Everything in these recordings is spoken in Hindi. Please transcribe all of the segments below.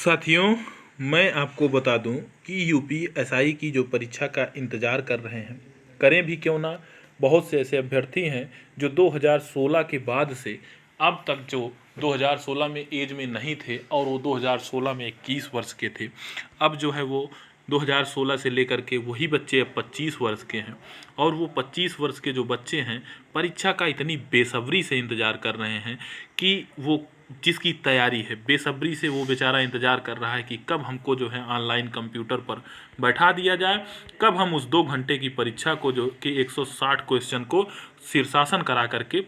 साथियों, मैं आपको बता दूं कि यूपीएसआई की जो परीक्षा का इंतज़ार कर रहे हैं, करें भी क्यों ना। बहुत से ऐसे अभ्यर्थी हैं जो 2016 के बाद से अब तक जो 2016 में एज में नहीं थे और वो 2016 में 21 वर्ष के थे, अब जो है वो 2016 से लेकर के वही बच्चे अब 25 वर्ष के हैं। और वो 25 वर्ष के जो बच्चे हैं, परीक्षा का इतनी बेसब्री से इंतज़ार कर रहे हैं कि वो जिसकी तैयारी है, बेसब्री से वो बेचारा इंतज़ार कर रहा है कि कब हमको जो है ऑनलाइन कंप्यूटर पर बैठा दिया जाए, कब हम उस 2 घंटे की परीक्षा को जो कि 160 क्वेश्चन को शीर्षासन करा करके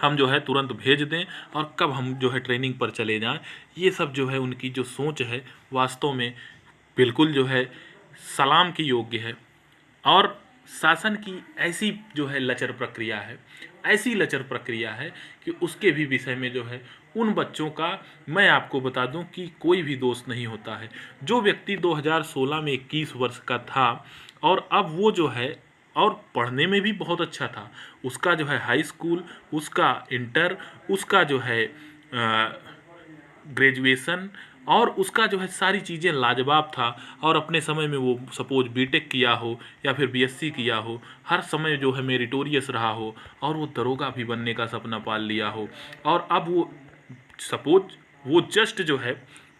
हम जो है तुरंत भेज दें और कब हम जो है ट्रेनिंग पर चले जाएं। ये सब जो है उनकी जो सोच है, वास्तव में बिल्कुल जो है सलाम की योग्य है। और शासन की ऐसी जो है लचर प्रक्रिया है, ऐसी लचर प्रक्रिया है कि उसके भी विषय में जो है उन बच्चों का मैं आपको बता दूं कि कोई भी दोष नहीं होता है। जो व्यक्ति 2016 में 21 वर्ष का था और अब वो जो है और पढ़ने में भी बहुत अच्छा था, उसका जो है हाई स्कूल, उसका इंटर, उसका जो है ग्रेजुएशन और उसका जो है सारी चीज़ें लाजवाब था। और अपने समय में वो सपोज बीटेक किया हो या फिर बीएससी किया हो, हर समय जो है मेरिटोरियस रहा हो और वो दरोगा भी बनने का सपना पाल लिया हो। और अब वो सपोज वो जस्ट जो है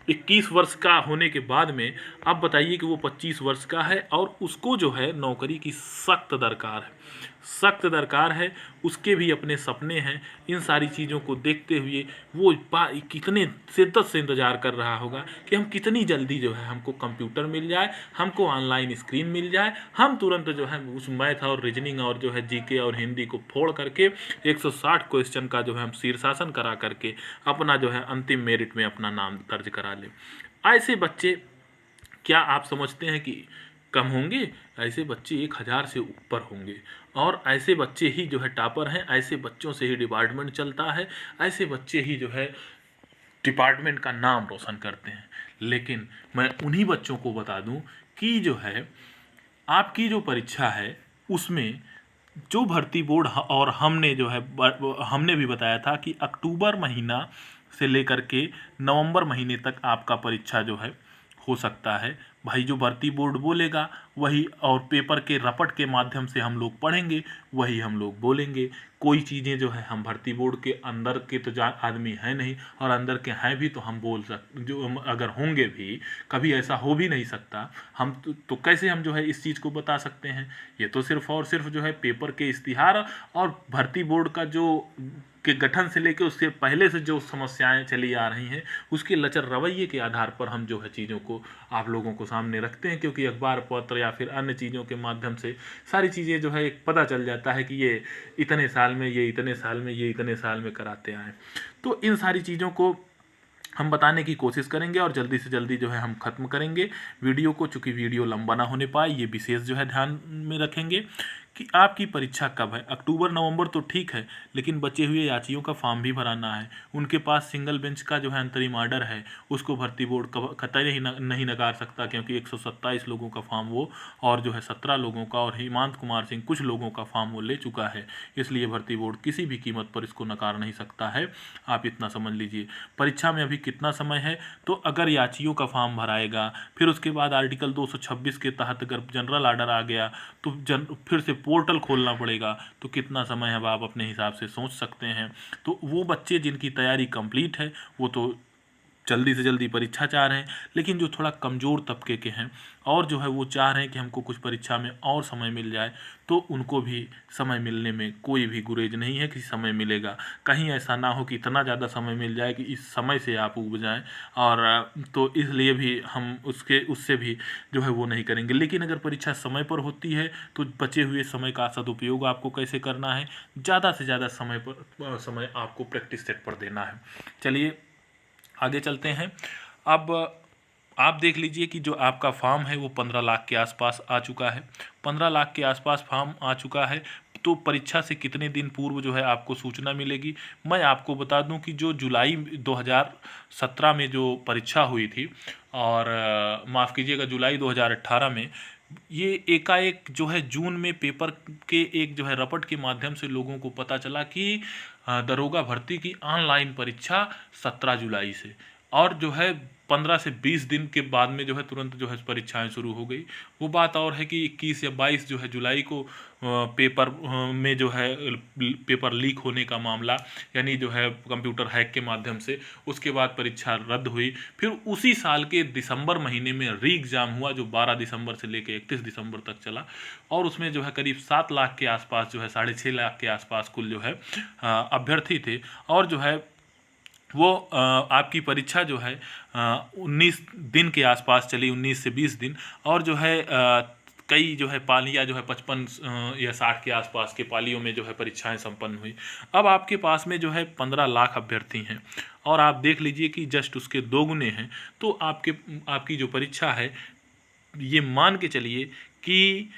21 वर्ष का होने के बाद में अब बताइए कि वो 25 वर्ष का है और उसको जो है नौकरी की सख्त दरकार है, सख्त दरकार है। उसके भी अपने सपने हैं। इन सारी चीज़ों को देखते हुए वो कितने शिद्दत से इंतज़ार कर रहा होगा कि हम कितनी जल्दी जो है हमको कंप्यूटर मिल जाए, हमको ऑनलाइन स्क्रीन मिल जाए, हम तुरंत जो है उस मैथ और रीजनिंग और जो है जीके और हिंदी को फोड़ करके 160 क्वेश्चन का जो है हम शीर्षासन करा करके अपना जो है अंतिम मेरिट में अपना नाम दर्ज करा लें। ऐसे बच्चे क्या आप समझते हैं कि कम होंगे? ऐसे बच्चे 1000 से ऊपर होंगे और ऐसे बच्चे ही जो है टॉपर हैं। ऐसे बच्चों से ही डिपार्टमेंट चलता है, ऐसे बच्चे ही जो है डिपार्टमेंट का नाम रोशन करते हैं। लेकिन मैं उन्हीं बच्चों को बता दूं कि जो है आपकी जो परीक्षा है उसमें जो भर्ती बोर्ड और हमने जो है हमने भी बताया था कि अक्टूबर महीना से लेकर के नवंबर महीने तक आपका परीक्षा जो है हो सकता है। भाई जो भर्ती बोर्ड बोलेगा वही, और पेपर के रपट के माध्यम से हम लोग पढ़ेंगे, वही हम लोग बोलेंगे। कोई चीज़ें जो है हम भर्ती बोर्ड के अंदर के तो आदमी हैं नहीं, और अंदर के हैं भी तो हम बोल जो अगर होंगे भी, कभी ऐसा हो भी नहीं सकता। हम तो कैसे हम जो है इस चीज़ को बता सकते हैं? ये तो सिर्फ और सिर्फ जो है पेपर के इश्तिहार और भर्ती बोर्ड का जो के गठन से लेकर उससे पहले से जो समस्याएं चली आ रही हैं उसके लचर रवैये के आधार पर हम जो है चीज़ों को आप लोगों को सामने रखते हैं। क्योंकि अखबार पत्र या फिर अन्य चीज़ों के माध्यम से सारी चीज़ें जो है एक पता चल जाता है कि ये इतने साल में, ये इतने साल में, ये इतने साल में कराते आए। तो इन सारी चीज़ों को हम बताने की कोशिश करेंगे और जल्दी से जल्दी जो है हम ख़त्म करेंगे वीडियो को। चूँकि वीडियो लंबा ना होने पाए, ये विशेष जो है ध्यान में रखेंगे कि आपकी परीक्षा कब है। अक्टूबर नवंबर तो ठीक है, लेकिन बचे हुए याचियों का फॉर्म भी भराना है। उनके पास सिंगल बेंच का जो है अंतरिम ऑर्डर है, उसको भर्ती बोर्ड कतई नहीं नकार सकता, क्योंकि 127 लोगों का फॉर्म वो और जो है 17 लोगों का और हेमंत कुमार सिंह कुछ लोगों का फॉर्म वो ले चुका है। इसलिए भर्ती बोर्ड किसी भी कीमत पर इसको नकार नहीं सकता है। आप इतना समझ लीजिए। परीक्षा में अभी कितना समय है? तो अगर याचियों का फॉर्म भराएगा, फिर उसके बाद आर्टिकल 226 के तहत अगर जनरल ऑर्डर आ गया तो फिर से पोर्टल खोलना पड़ेगा। तो कितना समय है आप अपने हिसाब से सोच सकते हैं। तो वो बच्चे जिनकी तैयारी कंप्लीट है वो तो जल्दी से जल्दी परीक्षा चाह रहे हैं, लेकिन जो थोड़ा कमज़ोर तबके के हैं और जो है वो चाह रहे हैं कि हमको कुछ परीक्षा में और समय मिल जाए, तो उनको भी समय मिलने में कोई भी गुरेज नहीं है कि समय मिलेगा। कहीं ऐसा ना हो कि इतना ज़्यादा समय मिल जाए कि इस समय से आप उब जाएँ, और तो इसलिए भी हम उससे भी जो है वो नहीं करेंगे। लेकिन अगर परीक्षा समय पर होती है तो बचे हुए समय का सदुपयोग आपको कैसे करना है? ज़्यादा से ज़्यादा समय आपको प्रैक्टिस सेट पर देना है। चलिए आगे चलते हैं। अब आप देख लीजिए कि जो आपका फॉर्म है वो 15 लाख के आसपास आ चुका है। 15 लाख के आसपास फॉर्म आ चुका है, तो परीक्षा से कितने दिन पूर्व जो है आपको सूचना मिलेगी? मैं आपको बता दूं कि जो जुलाई 2017 में जो परीक्षा हुई थी, और माफ़ कीजिएगा जुलाई 2018 में, ये एकाएक जो है जून में पेपर के एक जो है रपट के माध्यम से लोगों को पता चला कि दरोगा भर्ती की ऑनलाइन परीक्षा 17 जुलाई से। और जो है 15 से 20 दिन के बाद में जो है तुरंत जो है परीक्षाएं शुरू हो गई। वो बात और है कि 21 या 22 जो है जुलाई को पेपर में जो है पेपर लीक होने का मामला, यानी जो है कंप्यूटर हैक के माध्यम से, उसके बाद परीक्षा रद्द हुई। फिर उसी साल के दिसंबर महीने में री एग्ज़ाम हुआ, जो 12 दिसंबर से लेकर 31 दिसंबर तक चला, और उसमें जो है करीब 7 लाख के आसपास जो है 6.5 लाख के आसपास कुल जो है अभ्यर्थी थे। और जो है वो आपकी परीक्षा जो है 19 दिन के आसपास चली, 19 से 20 दिन। और जो है कई जो है पालियाँ जो है 55 या 60 के आसपास के पालियों में जो है परीक्षाएं संपन्न हुई। अब आपके पास में जो है 15 लाख अभ्यर्थी हैं, और आप देख लीजिए कि जस्ट उसके दोगुने हैं। तो आपकी जो परीक्षा है, ये मान के चलिए कि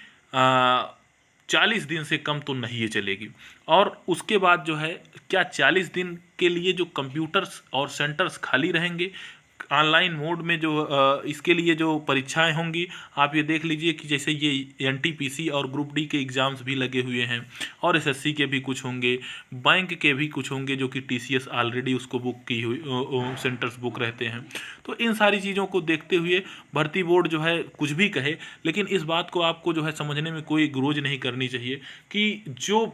40 दिन से कम तो नहीं ये चलेगी। और उसके बाद जो है, क्या 40 दिन के लिए जो कंप्यूटर्स और सेंटर्स खाली रहेंगे ऑनलाइन मोड में, जो इसके लिए जो परीक्षाएं होंगी, आप ये देख लीजिए कि जैसे ये एनटीपीसी और ग्रुप डी के एग्ज़ाम्स भी लगे हुए हैं, और एसएससी के भी कुछ होंगे, बैंक के भी कुछ होंगे, जो कि टीसीएस ऑलरेडी उसको बुक की हुई सेंटर्स बुक रहते हैं। तो इन सारी चीज़ों को देखते हुए भर्ती बोर्ड जो है कुछ भी कहे, लेकिन इस बात को आपको जो है समझने में कोई गुरेज नहीं करनी चाहिए कि जो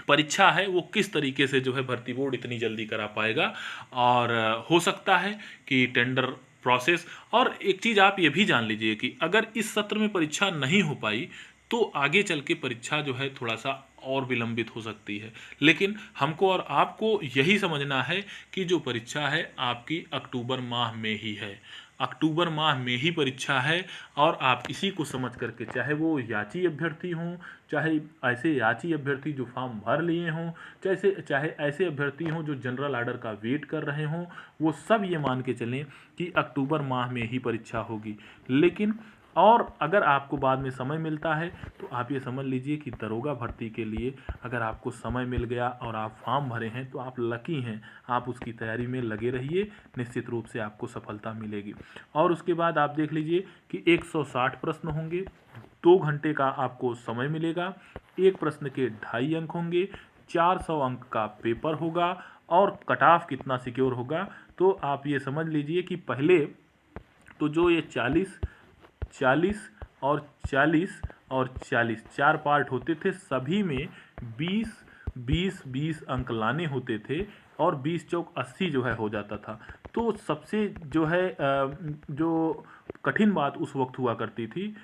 परीक्षा है वो किस तरीके से जो है भर्ती बोर्ड इतनी जल्दी करा पाएगा। और हो सकता है कि टेंडर प्रोसेस, और एक चीज़ आप ये भी जान लीजिए कि अगर इस सत्र में परीक्षा नहीं हो पाई तो आगे चल के परीक्षा जो है थोड़ा सा और विलंबित हो सकती है। लेकिन हमको और आपको यही समझना है कि जो परीक्षा है आपकी अक्टूबर माह में ही है, अक्टूबर माह में ही परीक्षा है। और आप इसी को समझ करके, चाहे वो याची अभ्यर्थी हों, चाहे ऐसे याची अभ्यर्थी जो फॉर्म भर लिए हों, चाहे ऐसे अभ्यर्थी हों जो जनरल ऑर्डर का वेट कर रहे हों, वो सब ये मान के चलें कि अक्टूबर माह में ही परीक्षा होगी। लेकिन और अगर आपको बाद में समय मिलता है तो आप ये समझ लीजिए कि दरोगा भर्ती के लिए अगर आपको समय मिल गया और आप फॉर्म भरे हैं तो आप लकी हैं, आप उसकी तैयारी में लगे रहिए, निश्चित रूप से आपको सफलता मिलेगी। और उसके बाद आप देख लीजिए कि 160 प्रश्न होंगे, 2 घंटे का आपको समय मिलेगा, एक प्रश्न के 2.5 अंक होंगे, 400 अंक का पेपर होगा। और कट ऑफ कितना सिक्योर होगा, तो आप ये समझ लीजिए कि पहले तो जो ये 40 40 और 40 और 40 4 पार्ट होते थे, सभी में 20 अंक लाने होते थे, और 20 चौक 80 जो है हो जाता था। तो सबसे जो है जो कठिन बात उस वक्त हुआ करती थी,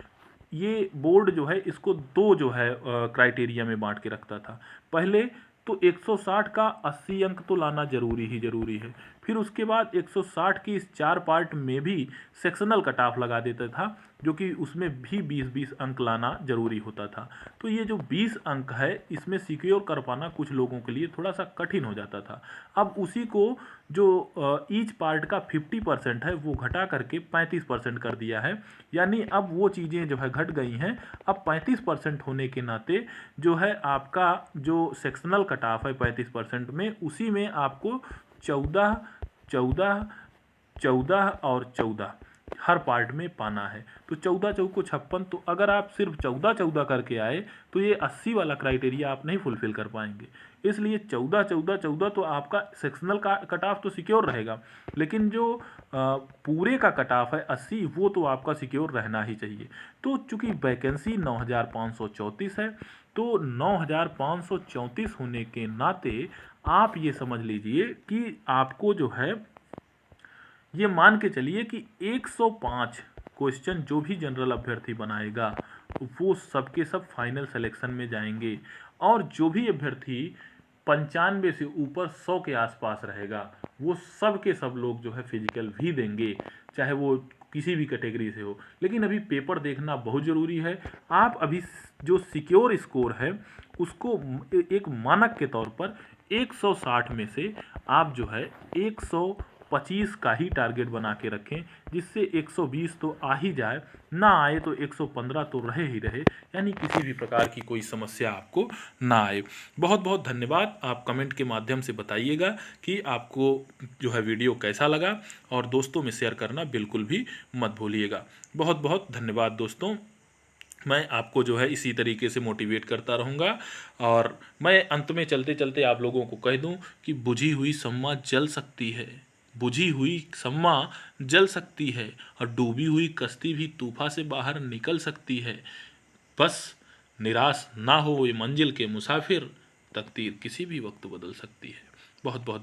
ये बोर्ड जो है इसको दो जो है क्राइटेरिया में बांट के रखता था। पहले तो 160 का 80 अंक तो लाना जरूरी ही जरूरी है, फिर उसके बाद 160 की इस 4 पार्ट में भी सेक्शनल कट ऑफ लगा देता था, जो कि उसमें भी 20 अंक लाना जरूरी होता था। तो ये जो 20 अंक है, इसमें सिक्योर कर पाना कुछ लोगों के लिए थोड़ा सा कठिन हो जाता था। अब उसी को जो ईच पार्ट का 50% है वो घटा करके 35% कर दिया है, यानी अब वो चीज़ें जो है घट गई हैं। अब 35% होने के नाते जो है आपका जो सेक्शनल कट ऑफ है 35% में, उसी में आपको 14 14 14 और 14 हर पार्ट में पाना है। तो 14 चौको 56, तो अगर आप सिर्फ 14 करके आए तो ये 80 वाला क्राइटेरिया आप नहीं फुलफिल कर पाएंगे। इसलिए 14 तो आपका सेक्शनल का कट ऑफ तो सिक्योर रहेगा, लेकिन जो पूरे का कट ऑफ है 80, वो तो आपका सिक्योर रहना ही चाहिए। तो चूंकि वैकेंसी 9534 है, तो 9534 होने के नाते आप ये समझ लीजिए कि आपको जो है ये मान के चलिए कि 105 क्वेश्चन जो भी जनरल अभ्यर्थी बनाएगा वो सबके सब फाइनल सिलेक्शन में जाएंगे। और जो भी अभ्यर्थी 95 से ऊपर 100 के आसपास रहेगा, वो सब के सब लोग जो है फिजिकल भी देंगे, चाहे वो किसी भी कैटेगरी से हो। लेकिन अभी पेपर देखना बहुत ज़रूरी है। आप अभी जो सिक्योर स्कोर है उसको एक मानक के तौर पर 160 में से आप जो है 125 का ही टारगेट बना के रखें, जिससे 120 तो आ ही जाए, ना आए तो 115 तो रहे ही रहे, यानी किसी भी प्रकार की कोई समस्या आपको ना आए। बहुत बहुत धन्यवाद। आप कमेंट के माध्यम से बताइएगा कि आपको जो है वीडियो कैसा लगा, और दोस्तों में शेयर करना बिल्कुल भी मत भूलिएगा। बहुत बहुत धन्यवाद दोस्तों। मैं आपको जो है इसी तरीके से मोटिवेट करता रहूँगा। और मैं अंत में चलते चलते आप लोगों को कह दूं कि बुझी हुई शम्मा जल सकती है, बुझी हुई शम्मा जल सकती है और डूबी हुई कश्ती भी तूफा से बाहर निकल सकती है। बस निराश ना हो ये मंजिल के मुसाफिर, तकदीर किसी भी वक्त बदल सकती है। बहुत बहुत